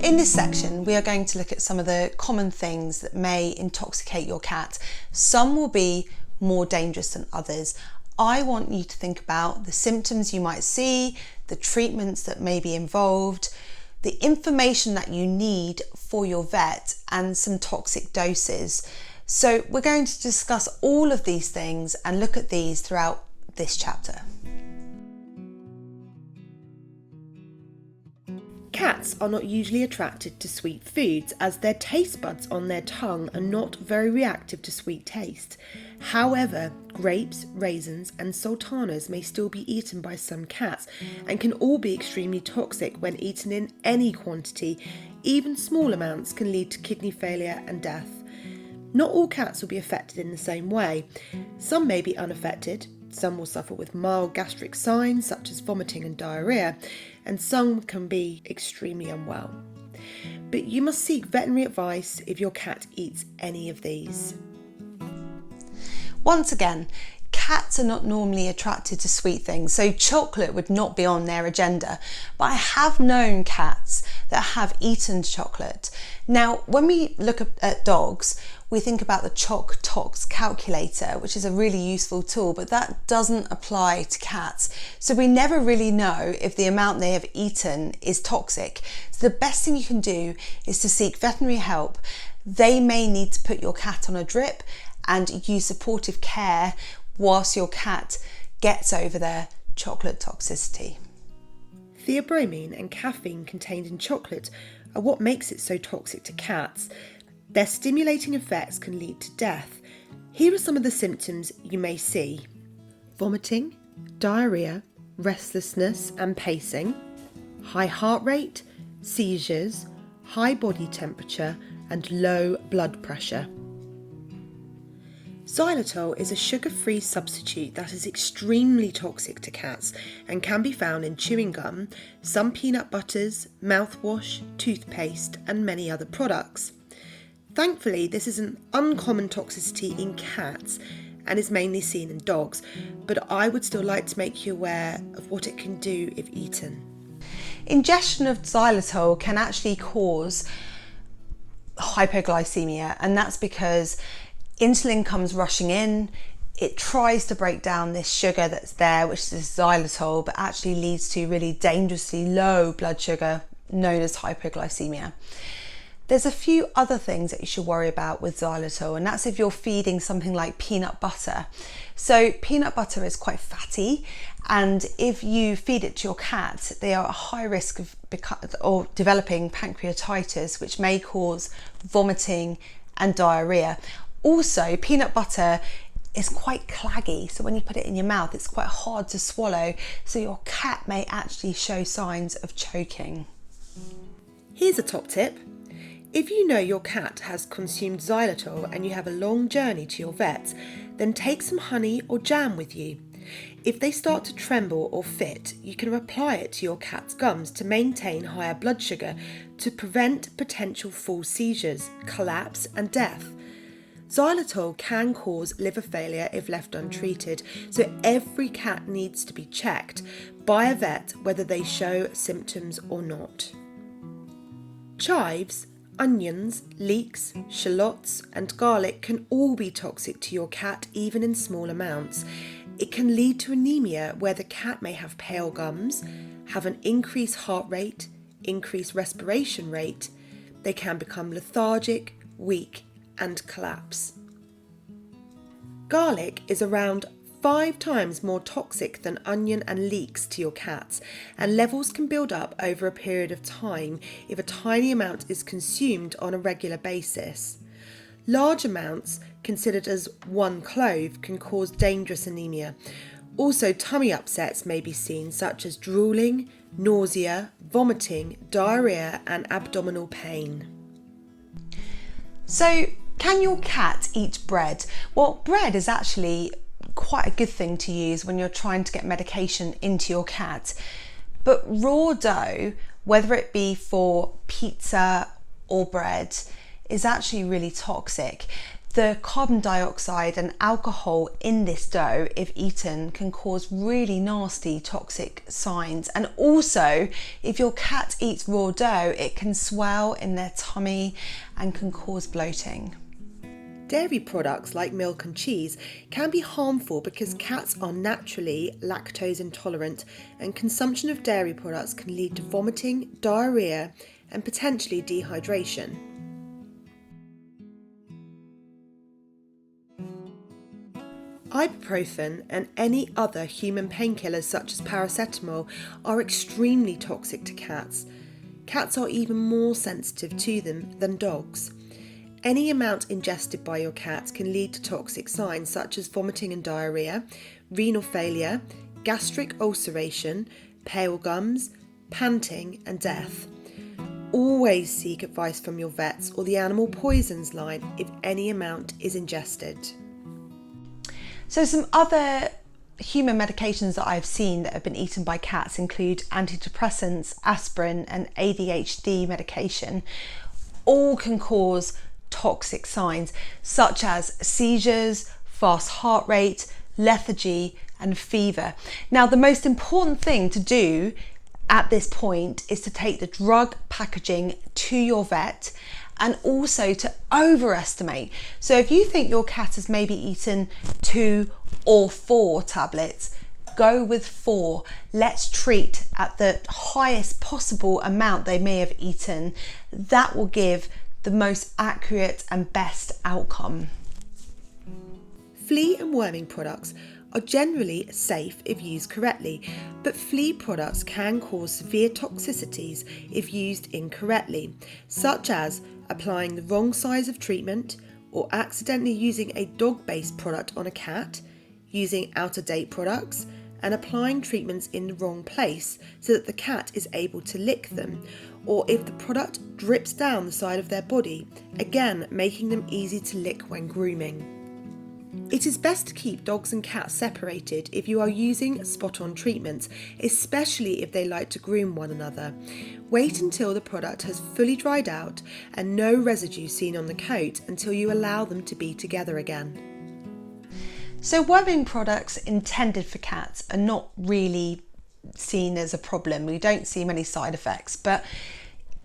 In this section, we are going to look at some of the common things that may intoxicate your cat. Some will be more dangerous than others. I want you to think about the symptoms you might see, the treatments that may be involved, the information that you need for your vet, and some toxic doses. So we're going to discuss all of these things and look at these throughout this chapter. Cats are not usually attracted to sweet foods as their taste buds on their tongue are not very reactive to sweet taste. However, grapes, raisins and sultanas may still be eaten by some cats and can all be extremely toxic when eaten in any quantity. Even small amounts can lead to kidney failure and death. Not all cats will be affected in the same way. Some may be unaffected, some will suffer with mild gastric signs such as vomiting and diarrhea, and some can be extremely unwell. But you must seek veterinary advice if your cat eats any of these. Once again, cats are not normally attracted to sweet things, so chocolate would not be on their agenda. But I have known cats that have eaten chocolate. Now, when we look at dogs, we think about the Choc Tox calculator, which is a really useful tool, but that doesn't apply to cats. So we never really know if the amount they have eaten is toxic. So the best thing you can do is to seek veterinary help. They may need to put your cat on a drip and use supportive care whilst your cat gets over their chocolate toxicity. Theobromine and caffeine contained in chocolate are what makes it so toxic to cats. Their stimulating effects can lead to death. Here are some of the symptoms you may see: vomiting, diarrhea, restlessness and pacing, high heart rate, seizures, high body temperature and low blood pressure. Xylitol is a sugar-free substitute that is extremely toxic to cats and can be found in chewing gum, some peanut butters, mouthwash, toothpaste and many other products. Thankfully, this is an uncommon toxicity in cats and is mainly seen in dogs, but I would still like to make you aware of what it can do if eaten. Ingestion of xylitol can actually cause hypoglycemia, and that's because insulin comes rushing in, it tries to break down this sugar that's there, which is xylitol, but actually leads to really dangerously low blood sugar known as hypoglycemia. There's a few other things that you should worry about with xylitol, and that's if you're feeding something like peanut butter. So peanut butter is quite fatty, and if you feed it to your cat, they are at high risk of developing pancreatitis, which may cause vomiting and diarrhea. Also, peanut butter is quite claggy, so when you put it in your mouth, it's quite hard to swallow, so your cat may actually show signs of choking. Here's a top tip. If you know your cat has consumed xylitol and you have a long journey to your vet, then take some honey or jam with you. If they start to tremble or fit, you can apply it to your cat's gums to maintain higher blood sugar to prevent potential full seizures, collapse and death. Xylitol can cause liver failure if left untreated, so every cat needs to be checked by a vet whether they show symptoms or not. Chives, onions, leeks, shallots and garlic can all be toxic to your cat even in small amounts. It can lead to anemia where the cat may have pale gums, have an increased heart rate, increased respiration rate. They can become lethargic, weak and collapse. Garlic is around 5 times more toxic than onion and leeks to your cats, and levels can build up over a period of time if a tiny amount is consumed on a regular basis. Large amounts, considered as 1 clove, can cause dangerous anemia. Also, tummy upsets may be seen, such as drooling, nausea, vomiting, diarrhea and abdominal pain. So, can your cat eat bread? Well, bread is actually quite a good thing to use when you're trying to get medication into your cat. But raw dough, whether it be for pizza or bread, is actually really toxic. the carbon dioxide and alcohol in this dough, if eaten, can cause really nasty toxic signs. And also, if your cat eats raw dough, it can swell in their tummy and can cause bloating. Dairy products like milk and cheese can be harmful because cats are naturally lactose intolerant, and consumption of dairy products can lead to vomiting, diarrhea, and potentially dehydration. Ibuprofen and any other human painkillers such as paracetamol are extremely toxic to cats. Cats are even more sensitive to them than dogs. Any amount ingested by your cat can lead to toxic signs such as vomiting and diarrhea, renal failure, gastric ulceration, pale gums, panting, and death. Always seek advice from your vets or the animal poisons line if any amount is ingested. So some other human medications that I've seen that have been eaten by cats include antidepressants, aspirin, and ADHD medication. All can cause toxic signs such as seizures, fast heart rate, lethargy, and fever. Now, the most important thing to do at this point is to take the drug packaging to your vet, and also to overestimate. So if you think your cat has maybe eaten 2 or 4 tablets, go with 4. Let's treat at the highest possible amount they may have eaten. That will give the most accurate and best outcome. Flea and worming products are generally safe if used correctly, but flea products can cause severe toxicities if used incorrectly, such as applying the wrong size of treatment, or accidentally using a dog-based product on a cat, using out-of-date products, and applying treatments in the wrong place so that the cat is able to lick them, or if the product drips down the side of their body, again making them easy to lick when grooming. It is best to keep dogs and cats separated if you are using spot-on treatments, especially if they like to groom one another. Wait until the product has fully dried out and no residue seen on the coat until you allow them to be together again. So worming products intended for cats are not really seen as a problem. We don't see many side effects, but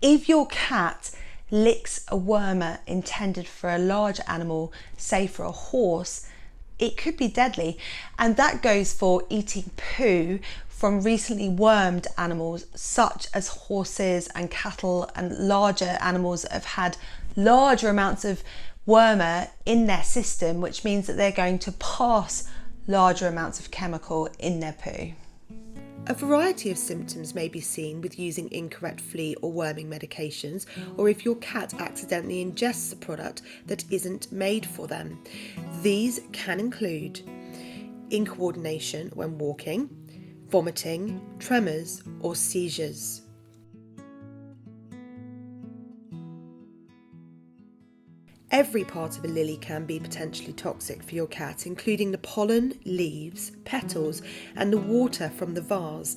if your cat licks a wormer intended for a large animal, say for a horse, it could be deadly. And that goes for eating poo from recently wormed animals such as horses and cattle and larger animals that have had larger amounts of wormer in their system, which means that they're going to pass larger amounts of chemical in their poo. A variety of symptoms may be seen with using incorrect flea or worming medications, or if your cat accidentally ingests a product that isn't made for them. These can include incoordination when walking, vomiting, tremors, or seizures. Every part of a lily can be potentially toxic for your cat, including the pollen, leaves, petals, and the water from the vase.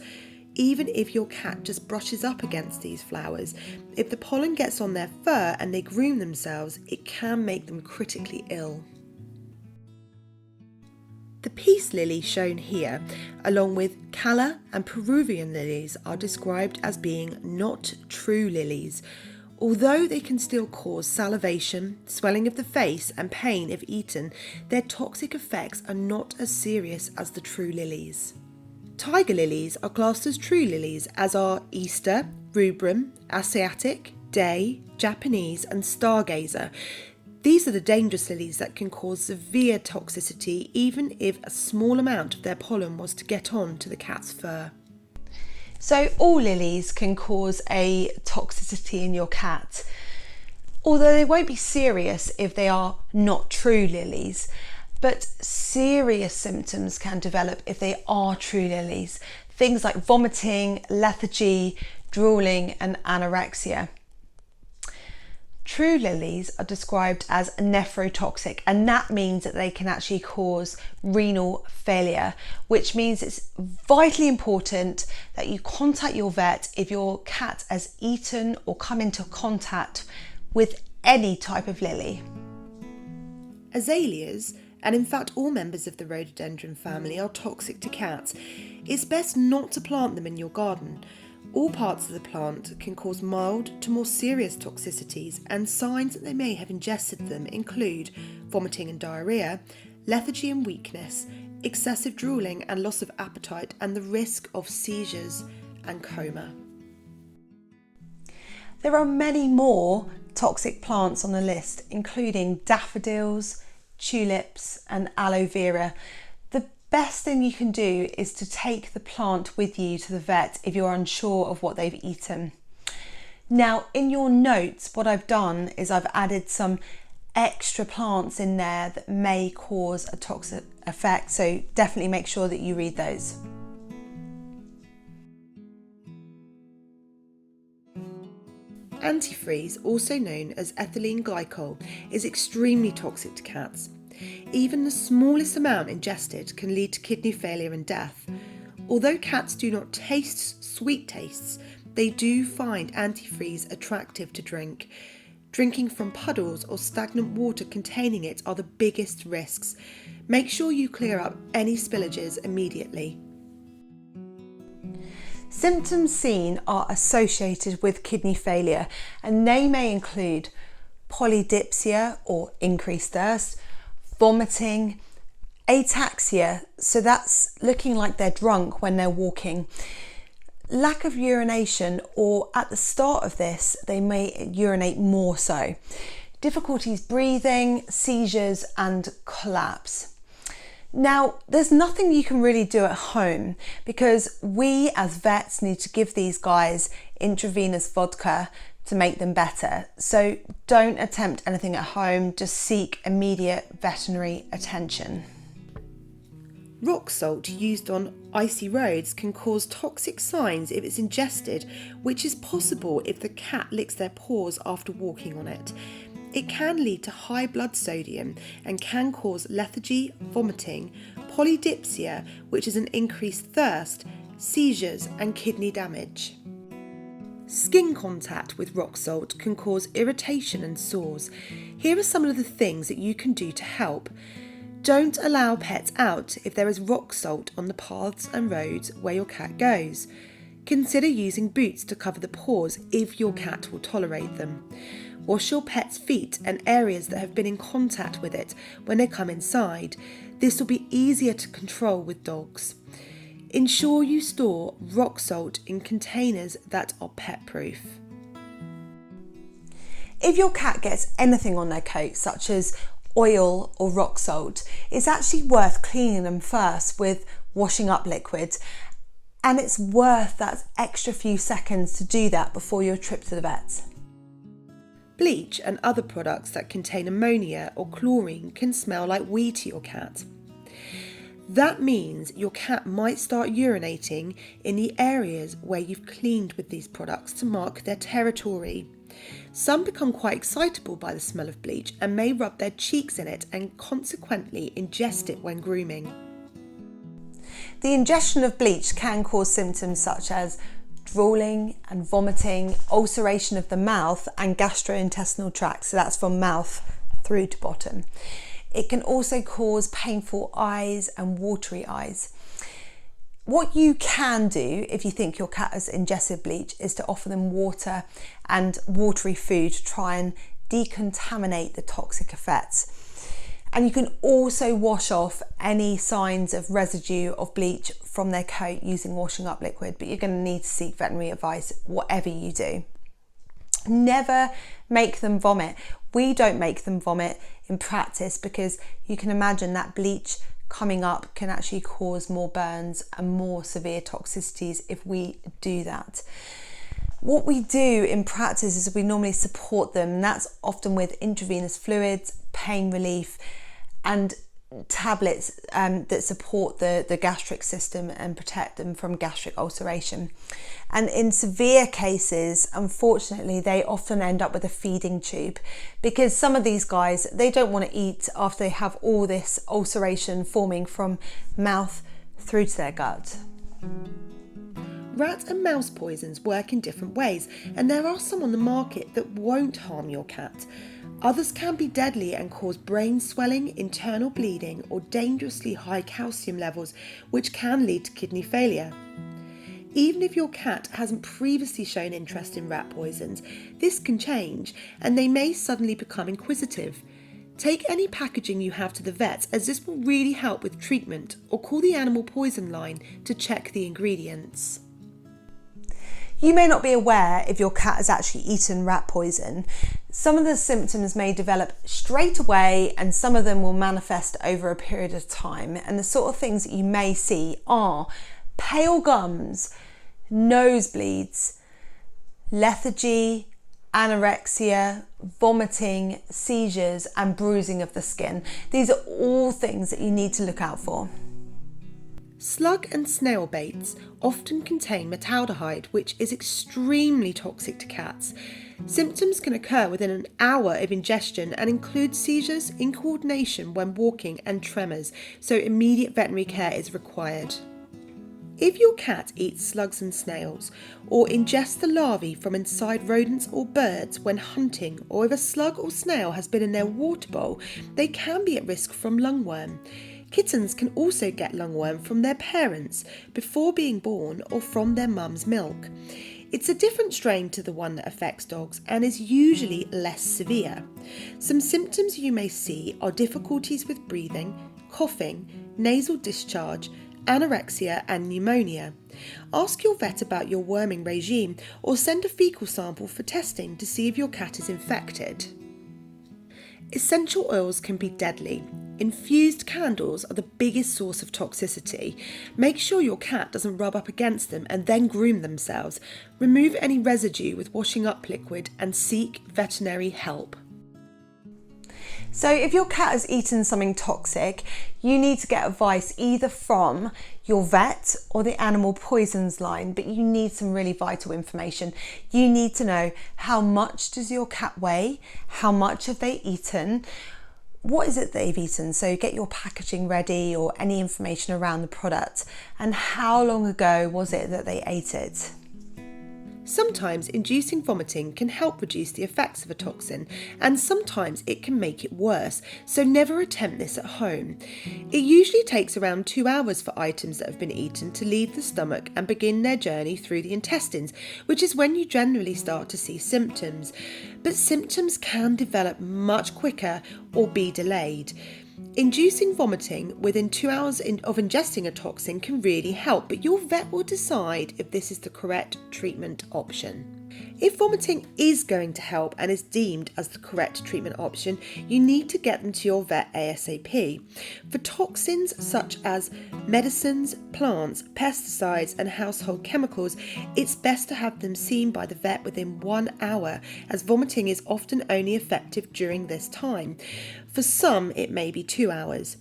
Even if your cat just brushes up against these flowers, if the pollen gets on their fur and they groom themselves, it can make them critically ill. The peace lily shown here, along with calla and Peruvian lilies, are described as being not true lilies. Although they can still cause salivation, swelling of the face, and pain if eaten, their toxic effects are not as serious as the true lilies. Tiger lilies are classed as true lilies, as are Easter, rubrum, Asiatic, day, Japanese, and stargazer. These are the dangerous lilies that can cause severe toxicity even if a small amount of their pollen was to get on to the cat's fur. So all lilies can cause a toxicity in your cat, although they won't be serious if they are not true lilies. But serious symptoms can develop if they are true lilies. Things like vomiting, lethargy, drooling, and anorexia. True lilies are described as nephrotoxic, and that means that they can actually cause renal failure, which means it's vitally important that you contact your vet if your cat has eaten or come into contact with any type of lily. Azaleas, and in fact all members of the rhododendron family, are toxic to cats. It's best not to plant them in your garden. All parts of the plant can cause mild to more serious toxicities, and signs that they may have ingested them include vomiting and diarrhoea, lethargy and weakness, excessive drooling and loss of appetite, and the risk of seizures and coma. There are many more toxic plants on the list, including daffodils, tulips and aloe vera. The best thing you can do is to take the plant with you to the vet if you're unsure of what they've eaten. Now, in your notes, what I've done is I've added some extra plants in there that may cause a toxic effect, so definitely make sure that you read those. Antifreeze, also known as ethylene glycol, is extremely toxic to cats. Even the smallest amount ingested can lead to kidney failure and death. Although cats do not taste sweet tastes, they do find antifreeze attractive to drink. Drinking from puddles or stagnant water containing it are the biggest risks. Make sure you clear up any spillages immediately. Symptoms seen are associated with kidney failure, and they may include polydipsia or increased thirst, vomiting, ataxia, so that's looking like they're drunk when they're walking, lack of urination, or at the start of this they may urinate more so, difficulties breathing, seizures and collapse. Now, there's nothing you can really do at home because we as vets need to give these guys intravenous vodka to make them better. So don't attempt anything at home, just seek immediate veterinary attention. Rock salt used on icy roads can cause toxic signs if it's ingested, which is possible if the cat licks their paws after walking on it. It can lead to high blood sodium and can cause lethargy, vomiting, polydipsia, which is an increased thirst, seizures and kidney damage. Skin contact with rock salt can cause irritation and sores. Here are some of the things that you can do to help. Don't allow pets out if there is rock salt on the paths and roads where your cat goes. Consider using boots to cover the paws if your cat will tolerate them. Wash your pet's feet and areas that have been in contact with it when they come inside. This will be easier to control with dogs. Ensure you store rock salt in containers that are pet-proof. If your cat gets anything on their coat, such as oil or rock salt, it's actually worth cleaning them first with washing up liquid, and it's worth that extra few seconds to do that before your trip to the vet. Bleach and other products that contain ammonia or chlorine can smell like wee to your cat. That means your cat might start urinating in the areas where you've cleaned with these products to mark their territory. Some become quite excitable by the smell of bleach and may rub their cheeks in it and consequently ingest it when grooming. The ingestion of bleach can cause symptoms such as drooling and vomiting, ulceration of the mouth and gastrointestinal tract, so that's from mouth through to bottom. It can also cause painful eyes and watery eyes. What you can do if you think your cat has ingested bleach is to offer them water and watery food to try and decontaminate the toxic effects. And you can also wash off any signs of residue of bleach from their coat using washing up liquid, but you're going to need to seek veterinary advice whatever you do. Never make them vomit. We don't make them vomit in practice because you can imagine that bleach coming up can actually cause more burns and more severe toxicities if we do that. What we do in practice is we normally support them, and that's often with intravenous fluids, pain relief and tablets that support the gastric system and protect them from gastric ulceration. And in severe cases, unfortunately, they often end up with a feeding tube because some of these guys, they don't want to eat after they have all this ulceration forming from mouth through to their gut. Rat and mouse poisons work in different ways, and there are some on the market that won't harm your cat. Others can be deadly and cause brain swelling, internal bleeding, or dangerously high calcium levels, which can lead to kidney failure. Even if your cat hasn't previously shown interest in rat poisons, this can change and they may suddenly become inquisitive. Take any packaging you have to the vet, as this will really help with treatment, or call the animal poison line to check the ingredients. You may not be aware if your cat has actually eaten rat poison. Some of the symptoms may develop straight away and some of them will manifest over a period of time. And the sort of things that you may see are pale gums, nosebleeds, lethargy, anorexia, vomiting, seizures and bruising of the skin. These are all things that you need to look out for. Slug and snail baits often contain metaldehyde, which is extremely toxic to cats. Symptoms can occur within an hour of ingestion and include seizures, incoordination when walking and tremors, so immediate veterinary care is required. If your cat eats slugs and snails, or ingests the larvae from inside rodents or birds when hunting, or if a slug or snail has been in their water bowl, they can be at risk from lungworm. Kittens can also get lungworm from their parents before being born or from their mum's milk. It's a different strain to the one that affects dogs and is usually less severe. Some symptoms you may see are difficulties with breathing, coughing, nasal discharge, anorexia and pneumonia. Ask your vet about your worming regime or send a fecal sample for testing to see if your cat is infected. Essential oils can be deadly. Infused candles are the biggest source of toxicity. Make sure your cat doesn't rub up against them and then groom themselves. Remove any residue with washing up liquid and seek veterinary help. So if your cat has eaten something toxic, you need to get advice either from your vet or the animal poisons line, but you need some really vital information. You need to know how much does your cat weigh, how much have they eaten, what is it they've eaten, so get your packaging ready or any information around the product, and how long ago was it that they ate it. Sometimes inducing vomiting can help reduce the effects of a toxin, and sometimes it can make it worse, so never attempt this at home. It usually takes around 2 hours for items that have been eaten to leave the stomach and begin their journey through the intestines, which is when you generally start to see symptoms. But symptoms can develop much quicker or be delayed. Inducing vomiting within 2 hours of ingesting a toxin can really help, but your vet will decide if this is the correct treatment option. If vomiting is going to help and is deemed as the correct treatment option, you need to get them to your vet ASAP. For toxins such as medicines, plants, pesticides and household chemicals, it's best to have them seen by the vet within 1 hour, as vomiting is often only effective during this time. For some, it may be 2 hours.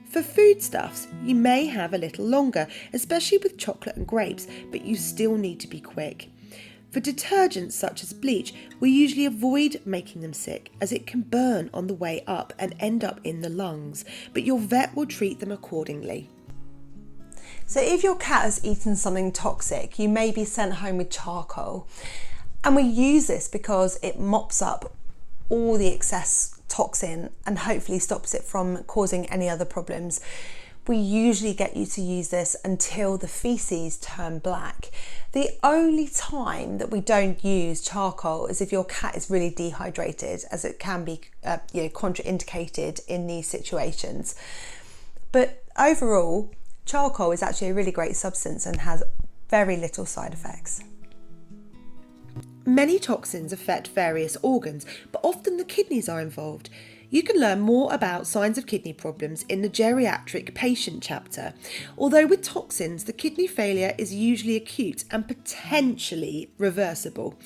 For foodstuffs, you may have a little longer, especially with chocolate and grapes, but you still need to be quick. For detergents such as bleach, we usually avoid making them sick, as it can burn on the way up and end up in the lungs, but your vet will treat them accordingly. So if your cat has eaten something toxic, you may be sent home with charcoal. And we use this because it mops up all the excess toxin and hopefully stops it from causing any other problems. We usually get you to use this until the feces turn black. The only time that we don't use charcoal is if your cat is really dehydrated, as it can be contraindicated in these situations. But overall, charcoal is actually a really great substance and has very little side effects. Many toxins affect various organs, but often the kidneys are involved. You can learn more about signs of kidney problems in the geriatric patient chapter. Although with toxins, the kidney failure is usually acute and potentially reversible.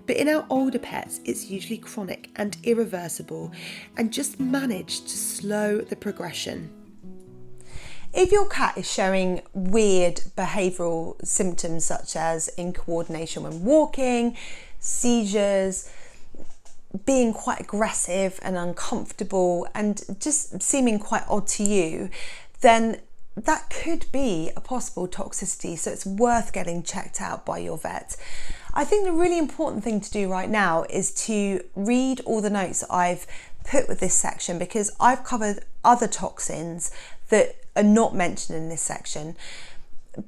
But in our older pets, it's usually chronic and irreversible, and just manage to slow the progression. If your cat is showing weird behavioural symptoms such as incoordination when walking, seizures, being quite aggressive and uncomfortable and just seeming quite odd to you, then that could be a possible toxicity, so it's worth getting checked out by your vet. I think the really important thing to do right now is to read all the notes that I've put with this section, because I've covered other toxins that are not mentioned in this section.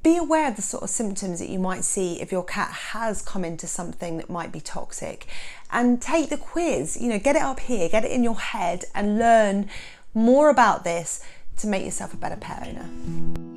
Be aware of the sort of symptoms that you might see if your cat has come into something that might be toxic, and take the quiz, get it up here, get it in your head and learn more about this to make yourself a better pet owner.